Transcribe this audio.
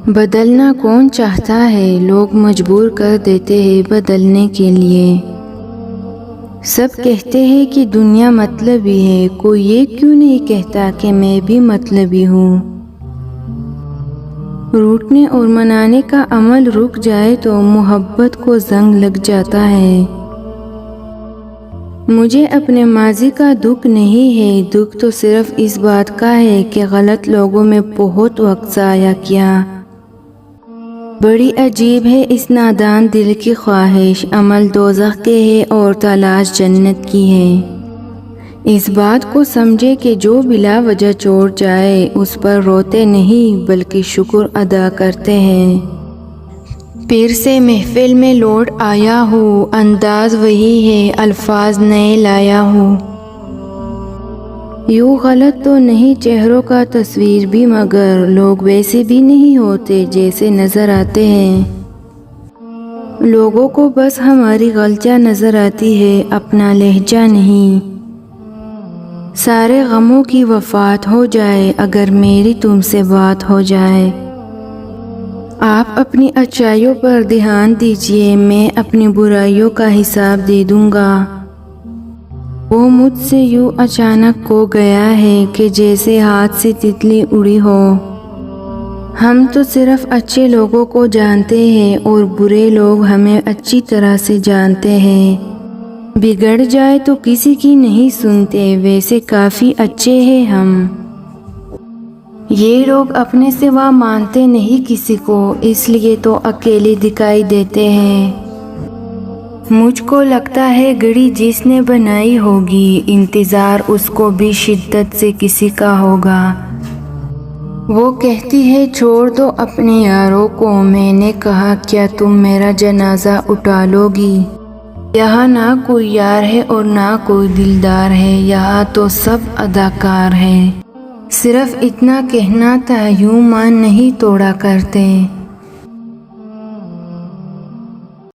بدلنا کون چاہتا ہے، لوگ مجبور کر دیتے ہیں بدلنے کے لیے۔ سب کہتے ہیں کہ دنیا مطلبی ہے، کوئی یہ کیوں نہیں کہتا کہ میں بھی مطلبی ہوں؟ روٹنے اور منانے کا عمل رک جائے تو محبت کو زنگ لگ جاتا ہے۔ مجھے اپنے ماضی کا دکھ نہیں ہے، دکھ تو صرف اس بات کا ہے کہ غلط لوگوں میں بہت وقت ضائع کیا۔ بڑی عجیب ہے اس نادان دل کی خواہش، عمل دوزخ کے ہے اور تلاش جنت کی ہے۔ اس بات کو سمجھے کہ جو بلا وجہ چھوڑ جائے اس پر روتے نہیں بلکہ شکر ادا کرتے ہیں۔ پھر سے محفل میں لوٹ آیا ہوں، انداز وہی ہے، الفاظ نئے لایا ہوں۔ یوں غلط تو نہیں چہروں کا تصویر بھی، مگر لوگ ویسے بھی نہیں ہوتے جیسے نظر آتے ہیں۔ لوگوں کو بس ہماری غلطیاں نظر آتی ہے، اپنا لہجہ نہیں۔ سارے غموں کی وفات ہو جائے اگر میری تم سے بات ہو جائے۔ آپ اپنی اچھائیوں پر دھیان دیجئے، میں اپنی برائیوں کا حساب دے دوں گا۔ وہ مجھ سے یوں اچانک کھو گیا ہے کہ جیسے ہاتھ سے تتلی اڑی ہو۔ ہم تو صرف اچھے لوگوں کو جانتے ہیں اور برے لوگ ہمیں اچھی طرح سے جانتے ہیں۔ بگڑ جائے تو کسی کی نہیں سنتے، ویسے کافی اچھے ہیں ہم۔ یہ لوگ اپنے سوا مانتے نہیں کسی کو، اس لیے تو اکیلے دکھائی دیتے ہیں۔ مجھ کو لگتا ہے گھڑی جس نے بنائی ہوگی، انتظار اس کو بھی شدت سے کسی کا ہوگا۔ وہ کہتی ہے چھوڑ دو اپنے یاروں کو، میں نے کہا کیا تم میرا جنازہ اٹھا لو گی؟ یہاں نہ کوئی یار ہے اور نہ کوئی دلدار ہے، یہاں تو سب اداکار ہے۔ صرف اتنا کہنا تھا، یوں مان نہیں توڑا کرتے۔